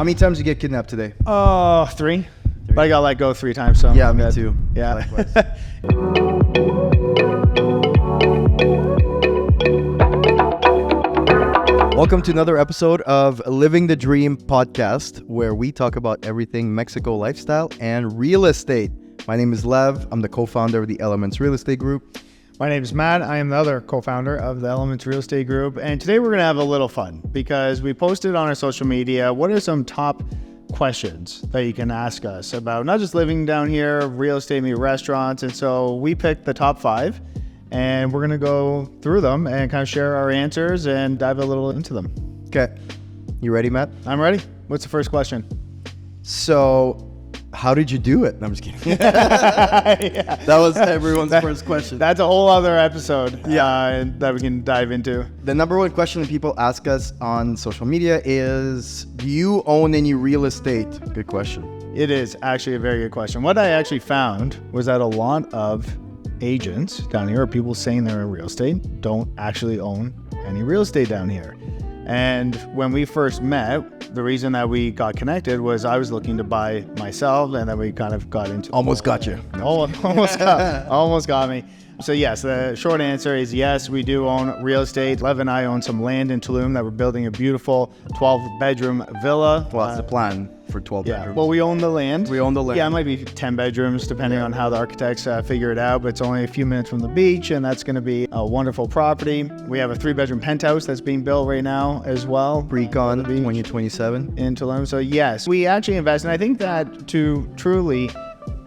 How many times did you get kidnapped today? Three. But I got let go 3 times. So Yeah, me too. Yeah. Welcome to another episode of Living the Dream podcast, where we talk about everything Mexico lifestyle and real estate. My name is Lev. I'm the co-founder of the Elements Real Estate Group. My name is Matt. I am the other co-founder of the Elements Real Estate Group. And today we're going to have a little fun because we posted on our social media, what are some top questions that you can ask us about not just living down here, real estate, maybe restaurants. And so we picked the top 5 and we're going to go through them and kind of share our answers and dive a little into them. Okay. You ready, Matt? I'm ready. What's the first question? So, how did you do it? No, I'm just kidding. Yeah. That was everyone's first question. That's a whole other episode that we can dive into. The number one question that people ask us on social media is, do you own any real estate? Good question. It is actually a very good question. What I actually found was that a lot of agents down here, or people saying they're in real estate, don't actually own any real estate down here. And when we first met, the reason that we got connected was I was looking to buy myself, and then we kind of got into Almost got you. Almost got me. So yes, the short answer is yes, we do own real estate. Lev and I own some land in Tulum that we're building a beautiful 12-bedroom villa. Well, that's the plan for 12 Yeah, bedrooms. well, we own the land. We own the land. Yeah, it might be 10 bedrooms depending on how the architects figure it out, but it's only a few minutes from the beach, and that's going to be a wonderful property. We have a 3-bedroom penthouse that's being built right now as well. Pre-con 2027. In Tulum. So yes, we actually invest, and I think that to truly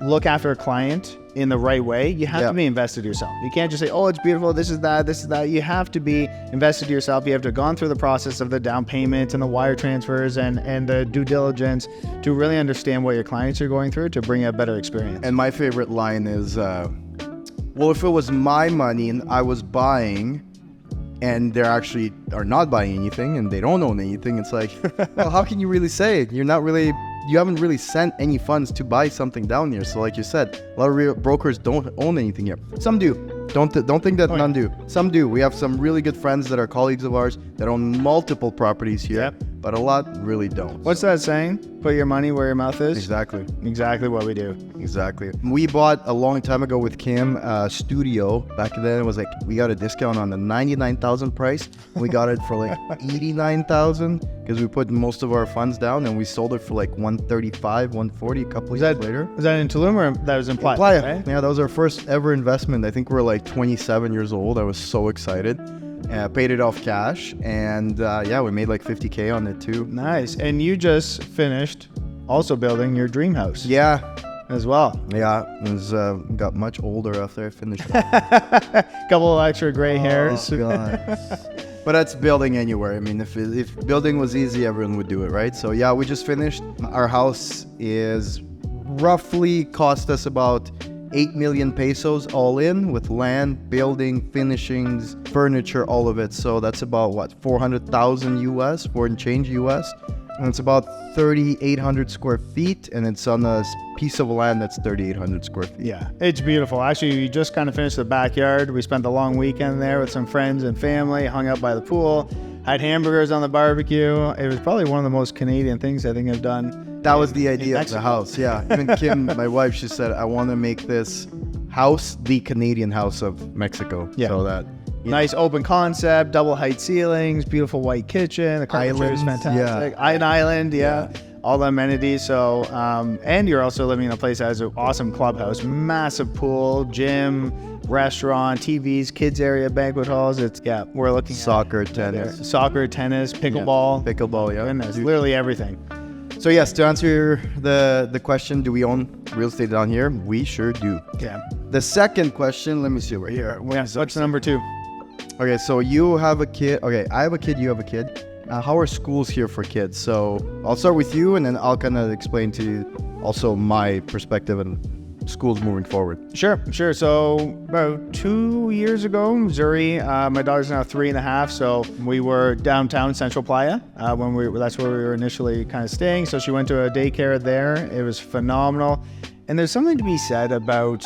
look after a client in the right way, you have to be invested yourself. You can't just say, oh, it's beautiful, this is that. You have to be invested yourself. You have to have gone through the process of the down payment and the wire transfers and the due diligence to really understand what your clients are going through to bring a better experience. And my favorite line is, well, if it was my money and I was buying and they actually are not buying anything and they don't own anything, it's like, well, how can you really say it? You haven't really sent any funds to buy something down here. So like you said, a lot of real brokers don't own anything here. Some do. Don't think that none do. Some do. We have some really good friends that are colleagues of ours that own multiple properties here, but a lot really don't. What's that saying? Put your money where your mouth is? Exactly. Exactly what we do. Exactly. We bought a long time ago with Kim a studio. Back then it was like, we got a discount on the $99,000 price. We got it for like $89,000 because we put most of our funds down, and we sold it for like $135, $140 a couple years later. Was that in Tulum or that was in Playa? Right? Yeah, that was our first ever investment. I think we're like 27 years old. I was so excited. Paid it off cash, and we made like $50K on it too. Nice. And you just finished also building your dream house. Yeah. As well. Yeah, it was got much older after I finished. Couple of extra gray hairs. Oh, God. But that's building anywhere. I mean, if building was easy, everyone would do it, right? So yeah, we just finished. Our house is roughly cost us about 8 million pesos all in, with land, building, finishings, furniture, all of it. So that's about what, 400,000 US, 4 and change US. And it's about 3,800 square feet, and it's on a piece of land that's 3,800 square feet. Yeah, it's beautiful. Actually, we just kind of finished the backyard. We spent the long weekend there with some friends and family, hung out by the pool, had hamburgers on the barbecue. It was probably one of the most Canadian things I think I've done. That was the idea of the house, yeah. Even Kim, my wife, she said, I want to make this house the Canadian house of Mexico. Yeah. So that... Nice open concept, double height ceilings, beautiful white kitchen. The carpentry is fantastic. An island, all the amenities. So, and you're also living in a place that has an awesome clubhouse, massive pool, gym, restaurant, TVs, kids area, banquet halls. We're looking soccer, tennis, pickleball. Pickleball, yeah. Goodness, literally everything. So yes, to answer the question, do we own real estate down here? We sure do. Yeah. The second question, let me see over here. What's number 2? Okay, so you have a kid. Okay, I have a kid, you have a kid. How are schools here for kids? So I'll start with you, and then I'll kind of explain to you also my perspective and schools moving forward. Sure. So about 2 years ago, Missouri, my daughter's now 3.5. So we were downtown Central Playa that's where we were initially kind of staying. So she went to a daycare there. It was phenomenal. And there's something to be said about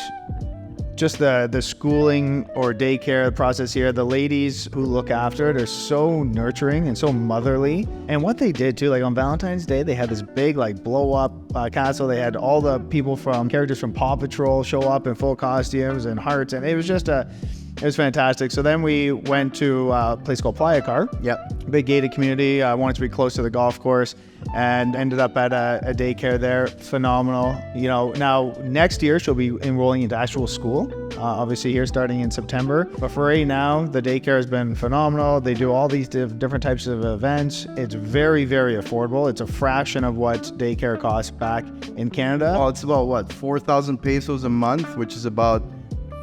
just the schooling or daycare process here, the ladies who look after it are so nurturing and so motherly. And what they did too, like on Valentine's Day, they had this big like blow up castle. They had all the people from characters from Paw Patrol show up in full costumes and hearts, and it was just it was fantastic. So then we went to a place called Playa Car. Yep. Big gated community. I wanted to be close to the golf course and ended up at a daycare there. Phenomenal. You know, now next year she'll be enrolling into actual school, obviously here starting in September. But for right now, the daycare has been phenomenal. They do all these different types of events. It's very, very affordable. It's a fraction of what daycare costs back in Canada. Oh, it's about what, 4,000 pesos a month, which is about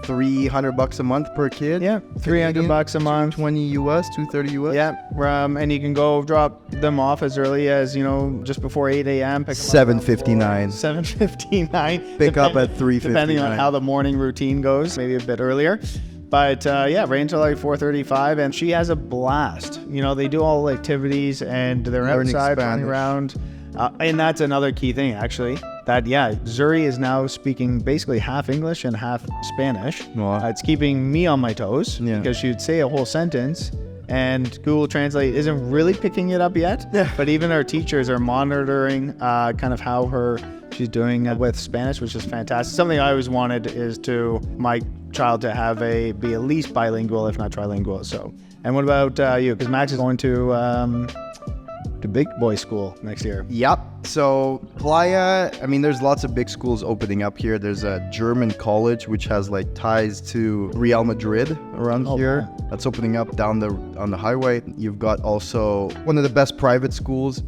$300 a month per kid. Yeah, $300 a month. 20 US, 230 US. Yeah, and you can go drop them off as early as, just before 8 a.m. 7:59. 7:59. Pick up at 3:59. Depending on how the morning routine goes, maybe a bit earlier. But right until like 4:35, and she has a blast. They do all the activities, and they're Learning outside Spanish. running around. And that's another key thing, actually. That, Zuri is now speaking basically half English and half Spanish. Wow. It's keeping me on my toes Yeah. because she would say a whole sentence and Google Translate isn't really picking it up yet. Yeah. But even our teachers are monitoring kind of how she's doing with Spanish, which is fantastic. Something I always wanted is my child to be at least bilingual, if not trilingual. So, and what about you? Because Max is going to big boy school next year. Yep. So Playa, there's lots of big schools opening up here. There's a German college which has like ties to Real Madrid around here. Wow. That's opening up on the highway. You've got also one of the best private schools.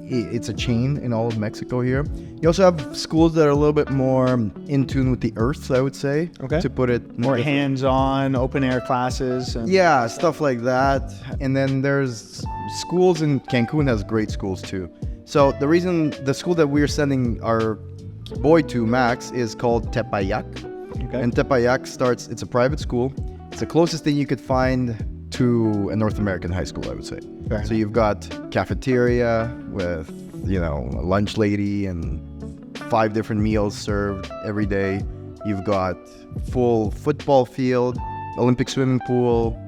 It's a chain in all of Mexico here. You also have schools that are a little bit more in tune with the earth, I would say. Okay. To put it More hands-on, open-air classes. Yeah, stuff like that. And then there's schools in Cancun has great schools too. So the school that we're sending our boy to, Max, is called Tepayac. Okay. And Tepayac it's a private school. It's the closest thing you could find to a North American high school, I would say. Fair So enough. you've got cafeteria with, a lunch lady and 5 different meals served every day. You've got full football field, Olympic swimming pool.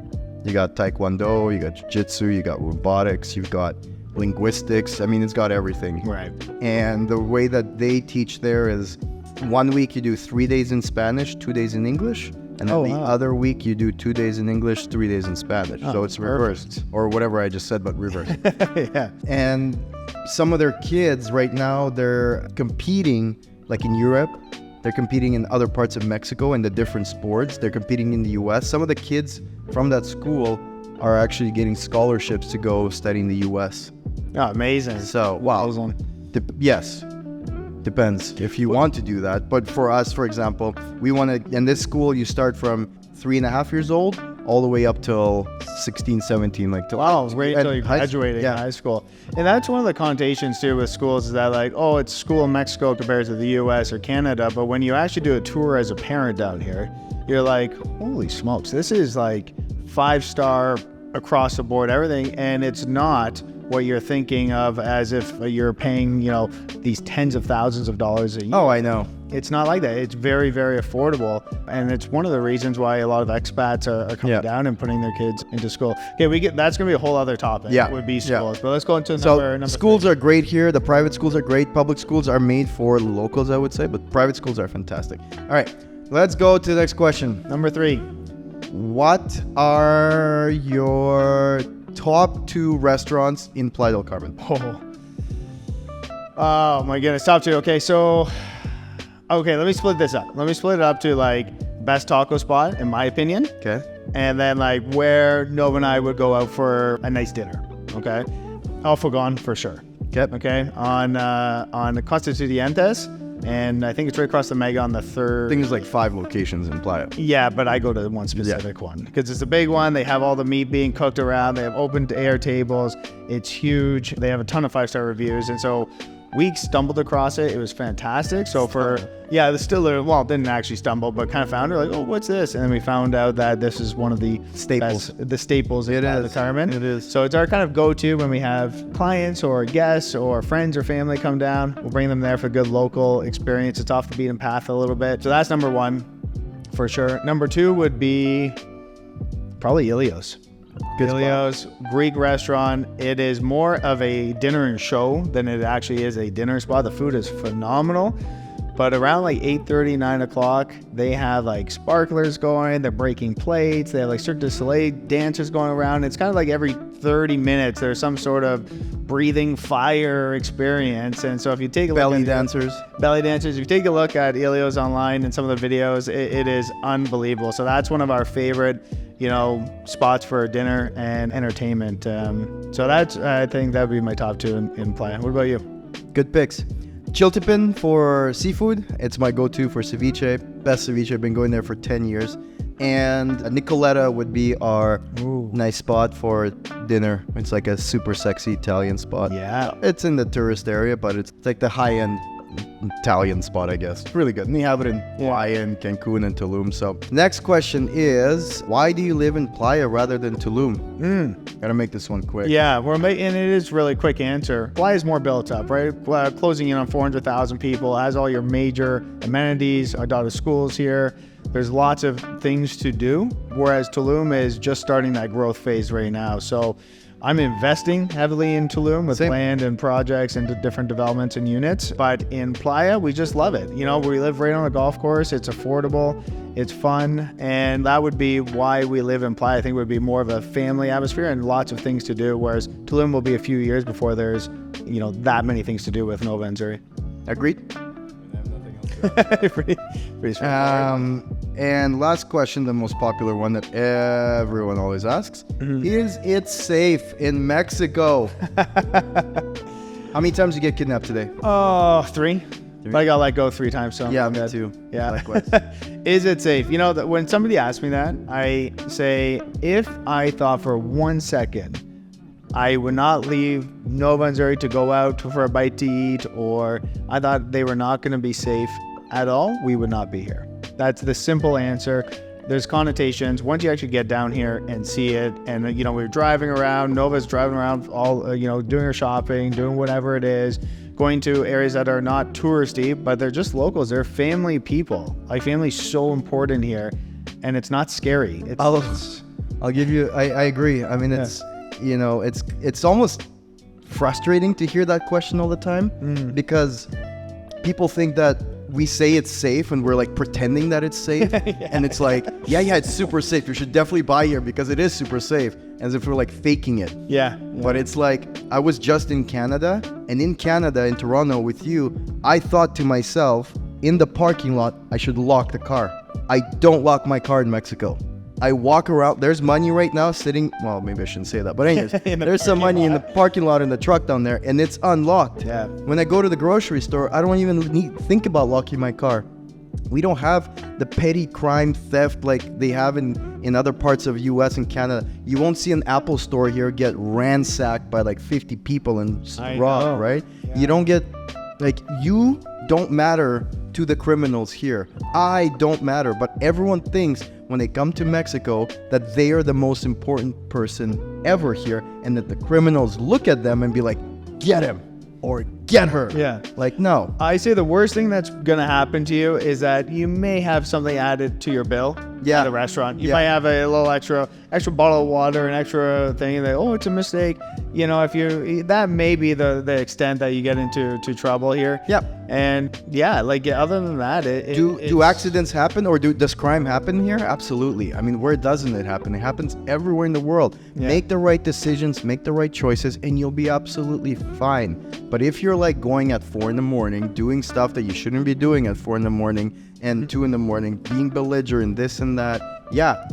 You got taekwondo, you got jiu-jitsu, you got robotics, you've got linguistics. It's got everything. Right. And the way that they teach there is 1 week you do 3 days in Spanish, 2 days in English. And then the other week you do 2 days in English, 3 days in Spanish. So it's reversed. Or whatever I just said, but reversed. Yeah. And some of their kids right now, they're competing, like in Europe. They're competing in other parts of Mexico in the different sports. They're competing in the US. Some of the kids from that school are actually getting scholarships to go study in the US. Oh, amazing. So, wow. Yes. Depends if you want to do that. But for us, for example, we want to, in this school, you start from 3.5 years old all the way up till 16, 17, like till Wait until you're graduating high school. And that's one of the connotations too with schools is that it's school in Mexico compared to the US or Canada. But when you actually do a tour as a parent down here, you're like, holy smokes, this is like 5-star across the board, everything. And it's not what you're thinking of as if you're paying, these tens of thousands of dollars a year. Oh, I know. It's not like that. It's very, very affordable. And it's one of the reasons why a lot of expats are coming down and putting their kids into school. Okay, that's going to be a whole other topic. Yeah. Would be schools. Yeah. But let's go into number schools 3. are great here. The private schools are great. Public schools are made for locals, I would say, but private schools are fantastic. All right, let's go to the next question. Number 3. What are your top 2 restaurants in Playa del Carmen? Oh my goodness, top 2. Okay, so let me split this up. Let me split it up to best taco spot in my opinion. Okay. And then where Nova and I would go out for a nice dinner. Okay. Alfagon for sure. Okay. On Constituyentes, and I think it's right across the Mega on the 3rd. I think there's 5 locations in Playa. Yeah, but I go to the one specific one because it's a big one. They have all the meat being cooked around. They have open air tables. It's huge. They have a ton of 5-star reviews, and so we stumbled across it. It was fantastic. So the Stiller, didn't actually stumble, but kind of found it what's this? And then we found out that this is one of the staples. The staples in the Carmen. It is. So it's our kind of go-to when we have clients or guests or friends or family come down. We'll bring them there for a good local experience. It's off the beaten path a little bit. So that's number 1. for sure. Number 2 would be probably Ilios. Good Ilios, Greek restaurant. It is more of a dinner and show than it actually is a dinner spot. The food is phenomenal. But around like 8:30, 9 o'clock, they have like sparklers going. They're breaking plates. They have like Cirque du Soleil dancers going around. It's kind of like every 30 minutes, there's some sort of breathing fire experience. And so if you take a look Belly at dancers. if you take a look at Ilios online and some of the videos, it is unbelievable. So that's one of our favorite, spots for dinner and entertainment. So I think that would be my top 2 in Playa. What about you? Good picks. Chiltepin for seafood. It's my go-to for ceviche. Best ceviche. I've been going there for 10 years. And Nicoletta would be our nice spot for dinner. It's like a super sexy Italian spot. Yeah. It's in the tourist area, but it's like the high-end Italian spot, I guess. It's really good. And you have it in Playa and Cancun and Tulum. So next question is, why do you live in Playa rather than Tulum? Gotta make this one quick. Yeah, and it is really quick answer. Playa is more built up, right? Closing in on 400,000 people, has all your major amenities, our daughter's schools here. There's lots of things to do, whereas Tulum is just starting that growth phase right now. So I'm investing heavily in Tulum with land and projects and different developments and units. But in Playa, we just love it. We live right on a golf course. It's affordable. It's fun. And that would be why we live in Playa. I think it would be more of a family atmosphere and lots of things to do. Whereas Tulum will be a few years before there's, that many things to do with Nova and Zuri. Agreed? pretty straightforward. And last question, the most popular one that everyone always asks, is it safe in Mexico? How many times did you get kidnapped today? 3. But I got let go 3 times. So yeah, me too. Yeah. Likewise. Is it safe? When somebody asks me that, I say, if I thought for 1 second I would not leave Nova and Zuri to go out for a bite to eat, or I thought they were not going to be safe at all, we would not be here. That's the simple answer. There's connotations. Once you actually get down here and see it, and we're driving around, Nova's driving around all, doing her shopping, doing whatever it is, going to areas that are not touristy, but they're just locals. They're family people. Like, family's so important here, and it's not scary. I'll give you, I agree. I mean, it's almost frustrating to hear that question all the time because people think that we say it's safe and we're like pretending that it's safe. And it's like, yeah, it's super safe. You should definitely buy here because it is super safe. As if we're like faking it. Yeah. But it's like, I was just in Canada, and in Canada, in Toronto with you, I thought to myself, in the parking lot, I should lock the car. I don't lock my car in Mexico. I walk around. There's money right now sitting. Well, maybe I shouldn't say that. But anyways, there's some money in the parking lot in the truck down there, and it's unlocked. Yeah. When I go to the grocery store, I don't even think about locking my car. We don't have the petty crime theft like they have in other parts of U.S. and Canada. You won't see an Apple store here get ransacked by like 50 people and robbed, right? Yeah. You don't get, you don't matter to the criminals here. I don't matter, but everyone thinks when they come to Mexico that they are the most important person ever here, and that the criminals look at them and be like, get him or get her. Yeah. Like, no. I say the worst thing that's going to happen to you is that you may have something added to your bill at the restaurant. You might have a little extra bottle of water, an extra thing that, it's a mistake. That may be the extent that you get into trouble here. Yep. And other than that, do accidents happen, or does crime happen here? Absolutely. I mean, where doesn't it happen? It happens everywhere in the world. Yeah. Make the right decisions, make the right choices, and you'll be absolutely fine. But if you're like going at 4 a.m, doing stuff that you shouldn't be doing at 4 a.m. and 2 a.m, being belligerent, this and that,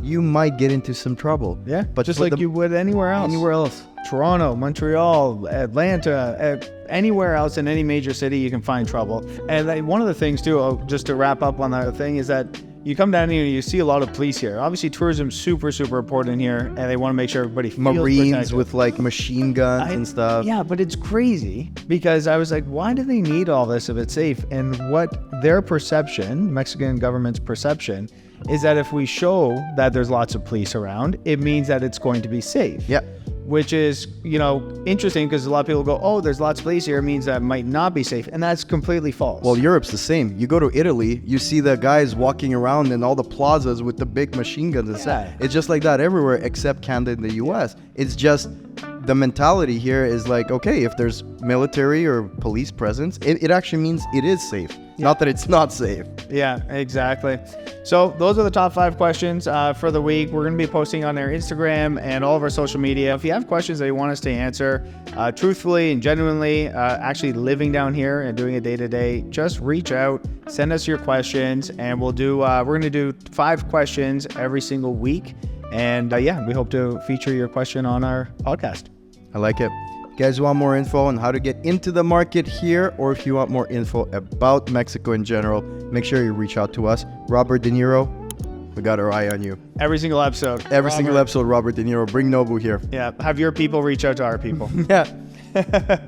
you might get into some trouble. Yeah, but just like you would anywhere else. Toronto, Montreal, Atlanta, anywhere else in any major city, you can find trouble. And one of the things too, just to wrap up on that thing, is that you come down here and you see a lot of police here. Obviously, tourism's super, super important here, and they want to make sure everybody feels Marines protected. with like machine guns and stuff. Yeah, but it's crazy because I was like, why do they need all this if it's safe? And what their perception, Mexican government's perception, is that if we show that there's lots of police around, it means that it's going to be safe. Yeah. which is, interesting because a lot of people go, oh, there's lots of police here. It means that might not be safe. And that's completely false. Well, Europe's the same. You go to Italy, you see the guys walking around in all the plazas with the big machine guns and stuff. It's just like that everywhere except Canada and the US. It's just the mentality here is like, okay, if there's military or police presence, it actually means it is safe. Not that it's not safe. Yeah, exactly. So those are the top 5 questions for the week. We're going to be posting on their Instagram and all of our social media. If you have questions that you want us to answer truthfully and genuinely, actually living down here and doing it day to day, just reach out, send us your questions, and we're going to do 5 questions every single week. And we hope to feature your question on our podcast. I like it. You guys want more info on how to get into the market here, or if you want more info about Mexico in general, make sure you reach out to us. Robert De Niro, we got our eye on you. Every single episode. Single episode, Robert De Niro. Bring Nobu here. Yeah, have your people reach out to our people. Yeah.